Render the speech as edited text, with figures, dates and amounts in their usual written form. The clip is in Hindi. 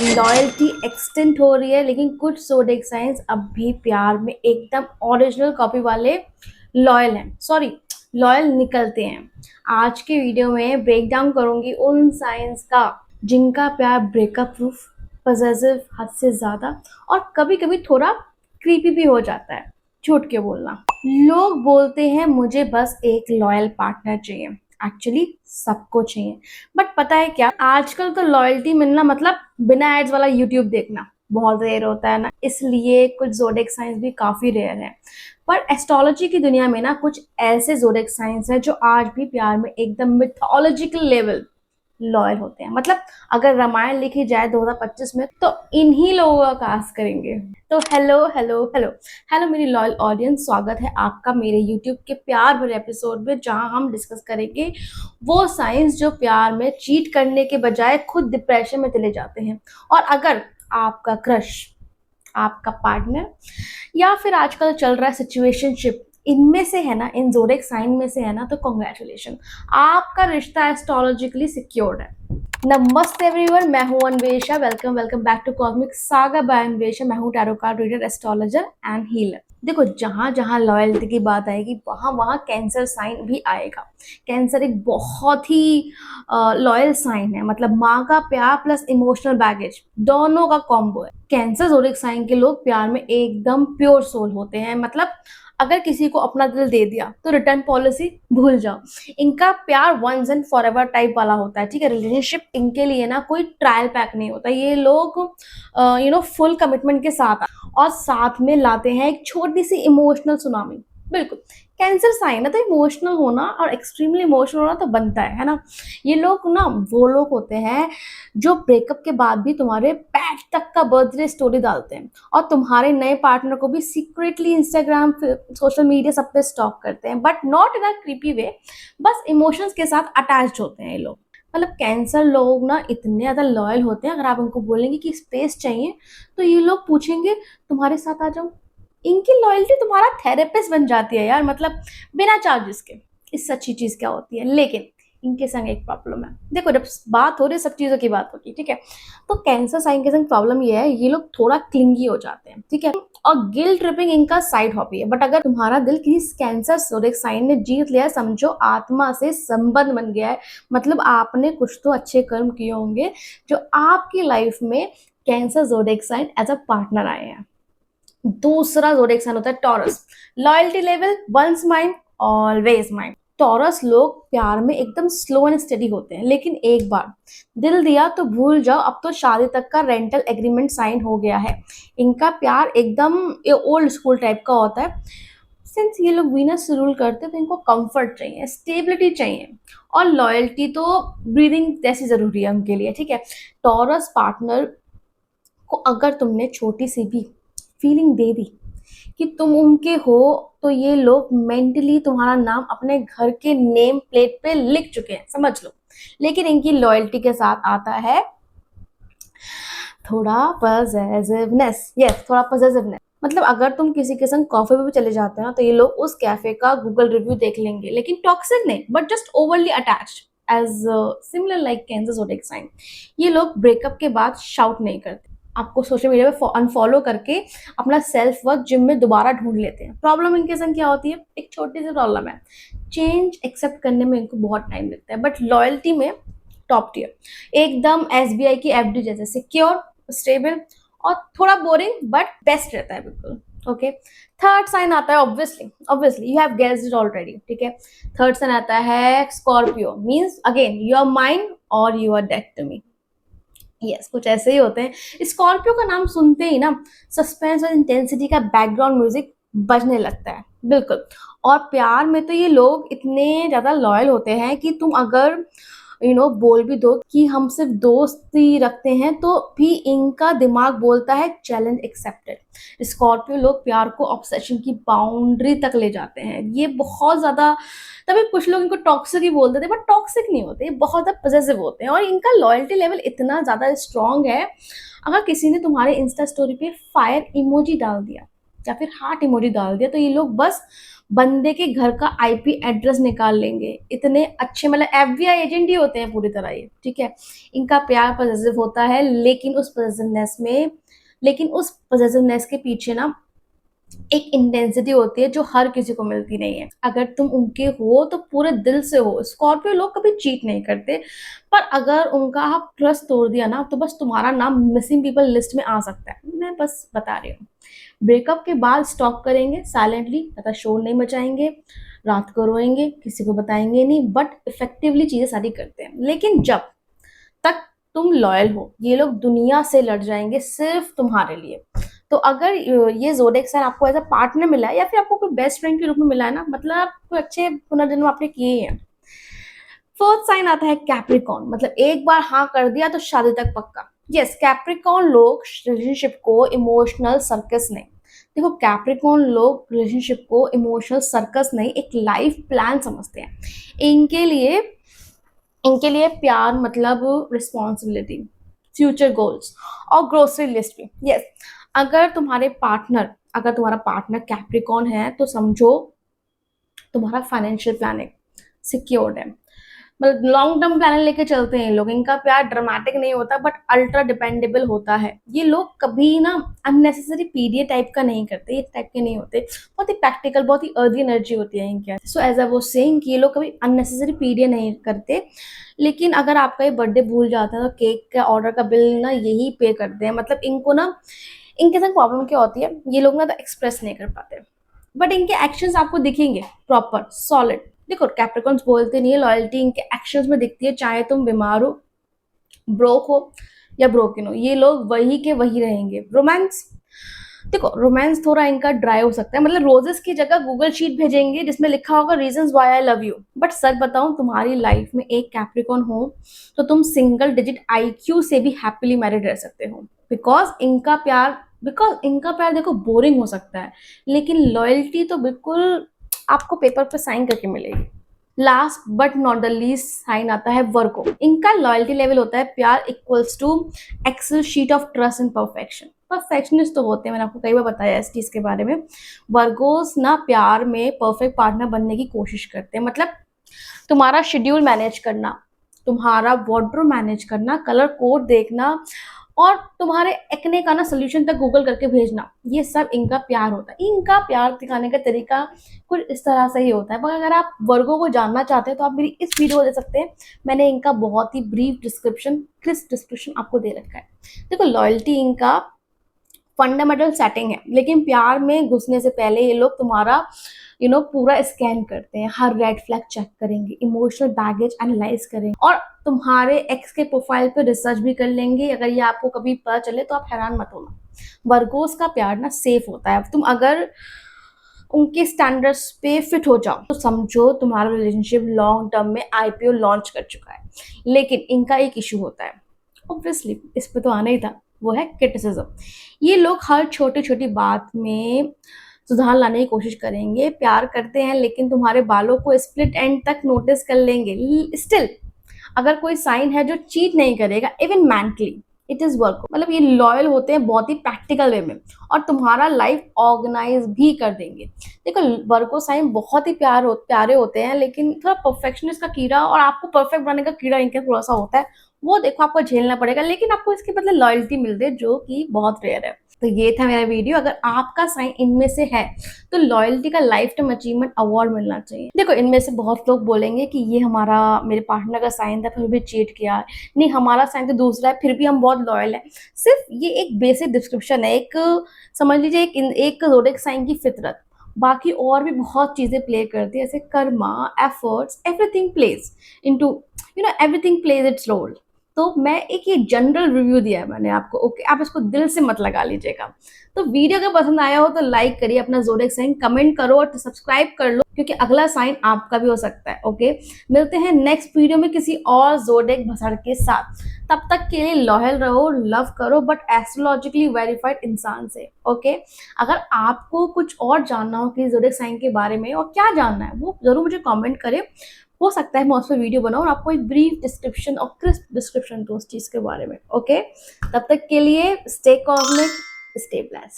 लॉयल्टी एक्सटेंड हो रही है, लेकिन कुछ ज़ोडिएक साइंस अब भी प्यार में एकदम ओरिजिनल कॉपी वाले लॉयल हैं, सॉरी लॉयल निकलते हैं। आज के वीडियो में ब्रेक डाउन करूंगी उन साइंस का जिनका प्यार ब्रेकअप प्रूफ, पॉसेसिव हद से ज़्यादा और कभी कभी थोड़ा क्रीपी भी हो जाता है। झूठ क्यों बोलना। लोग बोलते हैं मुझे बस एक लॉयल पार्टनर चाहिए, एक्चुअली सबको चाहिए। बट पता है क्या, आजकल तो लॉयल्टी मिलना मतलब बिना एड्स वाला यूट्यूब देखना बहुत रेयर होता है ना, इसलिए कुछ ज़ोडिएक साइंस भी काफी रेयर है। पर एस्ट्रोलॉजी की दुनिया में ना कुछ ऐसे ज़ोडिएक साइंस है जो आज भी प्यार में एकदम मिथोलॉजिकल लेवल लॉयल होते हैं। मतलब अगर रामायण लिखी जाए 2025 में तो इन्हीं लोगों का कास्ट करेंगे। तो हेलो हेलो हेलो हेलो मेरी लॉयल ऑडियंस, स्वागत है आपका मेरे यूट्यूब के प्यार भरे एपिसोड में, जहां हम डिस्कस करेंगे वो साइंस जो प्यार में चीट करने के बजाय खुद डिप्रेशन में चले जाते हैं। और अगर आपका क्रश, आपका पार्टनर या फिर आजकल चल रहा है सिचुएशनशिप इनमें से है ना, इन ज़ोडिएक साइन में से है ना, तो कॉन्ग्रेचुलेशन, आपका रिश्ता एस्ट्रोलॉजिकली सिक्योर्ड है। नमस्ते एवरीवन, मैं हूं Anvesha. Welcome welcome back to cosmic saga by Anvesha. मैं हूं tarot card reader, astrologer and healer. देखो, जहां जहां लॉयल्टी की बात आएगी वहां वहां कैंसर साइन भी आएगा। कैंसर एक बहुत ही लॉयल साइन है, मतलब माँ का प्यार प्लस इमोशनल बैगेज दोनों का कॉम्बो है। कैंसर ज़ोडिएक साइन के लोग प्यार में एकदम प्योर सोल होते हैं। मतलब अगर किसी को अपना दिल दे दिया तो रिटर्न पॉलिसी भूल जाओ। इनका प्यार वंस एंड फॉरएवर टाइप वाला होता है, ठीक है। रिलेशनशिप इनके लिए ना कोई ट्रायल पैक नहीं होता। ये लोग फुल कमिटमेंट के साथ और साथ में लाते हैं एक छोटी सी इमोशनल सुनामी। बिल्कुल, कैंसर साइन है तो इमोशनल होना और एक्सट्रीमली इमोशनल होना तो बनता है ना। ये लोग ना वो लोग होते हैं जो ब्रेकअप के बाद भी तुम्हारे पैट तक का बर्थडे स्टोरी डालते हैं और तुम्हारे नए पार्टनर को भी सीक्रेटली इंस्टाग्राम, सोशल मीडिया सब पे स्टॉक करते हैं, but not in a creepy way. बस इमोशंस के साथ अटैच्ड होते हैं ये लोग। मतलब कैंसर लोग ना इतने ज़्यादा लॉयल होते हैं, अगर आप उनको बोलेंगे कि स्पेस चाहिए तो ये लोग पूछेंगे तुम्हारे साथ आ जाऊं। इनकी लॉयल्टी तुम्हारा थेरेपिस्ट बन जाती है यार, मतलब बिना चार्जेस के। इससे अच्छी चीज़ क्या होती है। लेकिन इनके संग एक प्रॉब्लम है। देखो, जब बात हो रही है सब चीज़ों की बात होती है, ठीक है, तो कैंसर साइन के संग प्रॉब्लम ये है, ये लोग थोड़ा क्लिंगी हो जाते हैं, ठीक है। और गिल्ट ट्रिपिंग इनका साइड हॉबी है। बट अगर तुम्हारा दिल किसी कैंसर ज़ोडिएक साइन ने जीत लिया है, समझो आत्मा से संबंध बन गया है। मतलब आपने कुछ तो अच्छे कर्म किए होंगे जो आपकी लाइफ में cancer zodiac sign as a partner आए हैं। दूसरा ज़ोडिएक साइन होता है Taurus. Loyalty level once mine always mine. Taurus लोग प्यार में एकदम स्लो एंड स्टेडी होते हैं, लेकिन एक बार दिल दिया तो भूल जाओ, अब तो शादी तक का रेंटल एग्रीमेंट साइन हो गया है। इनका प्यार एकदम ओल्ड स्कूल टाइप का होता है। सिंस ये लोग वीनस से रूल करते हैं तो इनको कंफर्ट चाहिए, स्टेबिलिटी चाहिए और लॉयल्टी तो ब्रीदिंग जैसी जरूरी है उनके लिए, ठीक है। टॉरस पार्टनर को अगर तुमने छोटी सी भी फीलिंग दे दी कि तुम उनके हो, तो ये लोग मेंटली तुम्हारा नाम अपने घर के नेम प्लेट पे लिख चुके हैं, समझ लो। लेकिन इनकी लॉयल्टी के साथ आता है थोड़ा पॉसेसिवनेस। यस, थोड़ा पॉसेसिवनेस। मतलब अगर तुम किसी के संग कॉफी पे भी चले जाते हो ना, तो ये लोग उस कैफे का गूगल रिव्यू देख लेंगे, लेकिन टॉक्सिक नहीं, but just overly attached as similar like cancer zodiac sign. ये लोग ब्रेकअप के बाद शाउट नहीं करते, आपको सोशल मीडिया पे अनफॉलो करके अपना सेल्फ वर्थ जिम में दोबारा ढूंढ लेते हैं। प्रॉब्लम इनके संग क्या होती है, एक छोटी सी प्रॉब्लम है, चेंज एक्सेप्ट करने में इनको बहुत टाइम लगता है। बट लॉयल्टी में टॉप टियर, एकदम एसबीआई की एफडी जैसे सिक्योर, स्टेबल और थोड़ा बोरिंग बट बेस्ट रहता है, बिल्कुल। ओके, थर्ड साइन आता है obviously obviously you have guessed it already, ठीक है। थर्ड साइन आता है Scorpio. Means again you are mine और you are dead to me. Yes, कुछ ऐसे ही होते हैं। स्कॉर्पियो का नाम सुनते ही ना सस्पेंस और इंटेंसिटी का बैकग्राउंड म्यूजिक बजने लगता है, बिल्कुल। और प्यार में तो ये लोग इतने ज्यादा लॉयल होते हैं कि तुम अगर बोल भी दो कि हम सिर्फ दोस्ती रखते हैं, तो भी इनका दिमाग बोलता है चैलेंज एक्सेप्टेड। स्कॉर्पियो लोग प्यार को ऑब्सेशन की बाउंड्री तक ले जाते हैं। ये बहुत ज्यादा, तभी कुछ लोग इनको टॉक्सिक ही बोलते थे, बट टॉक्सिक नहीं होते, ये बहुत ज्यादा पॉसेसिव होते हैं। और इनका लॉयल्टी लेवल इतना ज्यादा स्ट्रांग है, अगर किसी ने तुम्हारे इंस्टा स्टोरी पे फायर इमोजी डाल दिया या फिर हार्ट इमोजी डाल दिया तो ये लोग बस बंदे के घर का आईपी एड्रेस निकाल लेंगे। इतने अच्छे, मतलब एफबीआई एजेंट ही होते हैं पूरी तरह ये, ठीक है। इनका प्यार पॉजिटिव होता है, लेकिन उस पॉजिटिवनेस के पीछे ना एक इंटेंसिटी होती है जो हर किसी को मिलती नहीं है। अगर तुम उनके हो तो पूरे दिल से हो। स्कॉर्पियो लोग कभी चीट नहीं करते, पर अगर उनका आप ट्रस्ट तोड़ दिया ना तो बस तुम्हारा नाम मिसिंग पीपल लिस्ट में आ सकता है। मैं बस बता रही हूँ। ब्रेकअप के बाद स्टॉक करेंगे साइलेंटली, तथा शोर नहीं मचाएंगे, रात को रोएंगे, किसी को बताएंगे नहीं, बट इफेक्टिवली चीजें सारी करते हैं। लेकिन जब तक तुम लॉयल हो, ये लोग दुनिया से लड़ जाएंगे सिर्फ तुम्हारे लिए। तो अगर ये ज़ोडिएक साइन आपको एज अ पार्टनर मिला है या फिर आपको कोई बेस्ट फ्रेंड के रूप में मिला है ना, मतलब कोई अच्छे पुनर्जन्म आपने किए हैं। फोर्थ साइन आता है कैप्रिकॉर्न, मतलब एक बार हाँ कर दिया तो शादी तक पक्का। यस, कैप्रिकॉर्न लोग रिलेशनशिप को इमोशनल सर्कस नहीं, देखो कैप्रिकॉर्न लोग रिलेशनशिप को इमोशनल सर्कस नहीं, एक लाइफ प्लान समझते हैं। इनके लिए इनके लिए प्यार मतलब रिस्पॉन्सिबिलिटी, फ्यूचर गोल्स और ग्रोसरी लिस्ट भी। यस, अगर तुम्हारा पार्टनर कैप्रिकॉर्न है तो समझो तुम्हारा फाइनेंशियल प्लानिंग सिक्योर्ड है, मतलब लॉन्ग टर्म प्लान लेके चलते हैं लोग। इनका प्यार ड्रामेटिक नहीं होता बट अल्ट्रा डिपेंडेबल होता है। ये लोग कभी ना अननेसेसरी पीडीए टाइप का नहीं करते, ये टाइप के नहीं होते, बहुत ही प्रैक्टिकल, बहुत ही अर्दी एनर्जी होती है इनके। So as I was saying कि ये लोग कभी अननेसेसरी पीडीए नहीं करते। लेकिन अगर आपका ये बर्थडे भूल जाता है तो केक का ऑर्डर का बिल ना यही पे करते हैं। मतलब इनको ना, इनके साथ प्रॉब्लम क्या होती है, ये लोग ना तो एक्सप्रेस नहीं कर पाते, बट इनके एक्शंस आपको दिखेंगे प्रॉपर सॉलिड। देखो कैप्रिकॉर्न्स बोलते नहीं है, लॉयल्टी इनके एक्शंस में दिखती है। चाहे तुम बीमार हो, ब्रोक हो या ब्रोकन हो, ये लोग वही के वही रहेंगे। रोमांस, देखो रोमांस थोड़ा इनका ड्राई हो सकता है, मतलब रोजेस की जगह गूगल शीट भेजेंगे जिसमें लिखा होगा reasons why I love you. But सच बताऊं, तुम्हारी लाइफ में एक कैप्रिकॉर्न हो तो तुम सिंगल डिजिट आईक्यू से भी हैप्पीली मैरिड रह सकते हो। बिकॉज इनका प्यार देखो बोरिंग हो सकता है, लेकिन लॉयल्टी तो बिल्कुल आपको पेपर पे साइन करके मिलेगी। Last but not the least sign आता है वर्गो। इनका लॉयल्टी लेवल होता है प्यार equals to excel sheet of trust and perfection. Perfectionist तो होते हैं, मैंने आपको कई बार बताया इस चीज के बारे में। वर्गोस ना प्यार में परफेक्ट पार्टनर बनने की कोशिश करते हैं, मतलब तुम्हारा शेड्यूल मैनेज करना, तुम्हारा वार्डरोब मैनेज करना, कलर कोड देखना और तुम्हारे एक्ने का ना सोल्यूशन तक गूगल करके भेजना, ये सब इनका प्यार होता है। इनका प्यार दिखाने का तरीका कुछ इस तरह से ही होता है। पर अगर आप वर्गों को जानना चाहते हैं तो आप मेरी इस वीडियो को देख सकते हैं, मैंने इनका बहुत ही ब्रीफ डिस्क्रिप्शन, क्रिस्प डिस्क्रिप्शन आपको दे रखा है। देखो लॉयल्टी इनका फंडामेंटल सेटिंग है, लेकिन प्यार में घुसने से पहले ये लोग तुम्हारा पूरा स्कैन करते हैं, हर रेड फ्लैग चेक करेंगे, इमोशनल बैगेज एनालाइज करेंगे और तुम्हारे एक्स के प्रोफाइल पे रिसर्च भी कर लेंगे। अगर ये आपको कभी पता चले तो आप हैरान मत होना। वर्गोस का प्यार ना सेफ होता है। तुम अगर उनके स्टैंडर्ड्स पे फिट हो जाओ तो समझो तुम्हारा रिलेशनशिप लॉन्ग टर्म में आईपीओ लॉन्च कर चुका है। लेकिन इनका एक इशू होता है, ऑब्वियसली इस पे तो आना ही था, वो है क्रिटिसिज्म। ये लोग हर छोटी छोटी बात में सुधार लाने की कोशिश करेंगे। प्यार करते हैं लेकिन तुम्हारे बालों को स्प्लिट एंड तक नोटिस कर लेंगे। स्टिल अगर कोई साइन है जो चीट नहीं करेगा even mentally, it is work. मतलब ये लॉयल होते हैं बहुत ही प्रैक्टिकल वे में और तुम्हारा लाइफ ऑर्गेनाइज भी कर देंगे। देखो वर्गो साइन बहुत ही प्यारे होते हैं, लेकिन थोड़ा परफेक्शनिस्ट का कीड़ा और आपको परफेक्ट बनाने का कीड़ा इनका थोड़ा सा होता है, वो देखो आपको झेलना पड़ेगा। लेकिन आपको इसके बदले लॉयल्टी मिलती है जो कि बहुत रेयर है। तो ये था मेरा वीडियो। अगर आपका साइन इनमें से है तो लॉयल्टी का लाइफ टाइम अचीवमेंट अवार्ड मिलना चाहिए। देखो इनमें से बहुत लोग बोलेंगे कि ये हमारा मेरे पार्टनर का साइन था फिर भी चीट किया, नहीं हमारा साइन तो दूसरा है फिर भी हम बहुत लॉयल है। सिर्फ ये एक बेसिक डिस्क्रिप्शन है, एक समझ लीजिए एक ज़ोडिएक साइन की फितरत। बाकी और भी बहुत चीजें प्ले करती है, जैसे karma, efforts, everything plays into everything plays its role. तो मैं एक ये जनरल रिव्यू दिया है मैंने आपको, ओके। आप इसको दिल से मत लगा लीजिएगा। तो वीडियो अगर पसंद आया हो तो लाइक करिए, अपना ज़ोडिएक साइन कमेंट करो और सब्सक्राइब कर लो, क्योंकि अगला साइन आपका भी हो सकता है, ओके। मिलते हैं नेक्स्ट वीडियो में किसी और ज़ोडिएक भसड़ के साथ। तब तक के लिए लॉयल रहो, लव करो, बट एस्ट्रोलॉजिकली वेरीफाइड इंसान से, ओके। अगर आपको कुछ और जानना हो कि ज़ोडिएक साइन के बारे में और क्या जानना है वो जरूर मुझे कमेंट करें। हो सकता है मैं उस पर वीडियो बनाऊं और आपको एक ब्रीफ डिस्क्रिप्शन और क्रिस्प डिस्क्रिप्शन दूं उस चीज के बारे में, ओके। तब तक के लिए स्टे कॉस्मिक, स्टे ब्लेस्ड।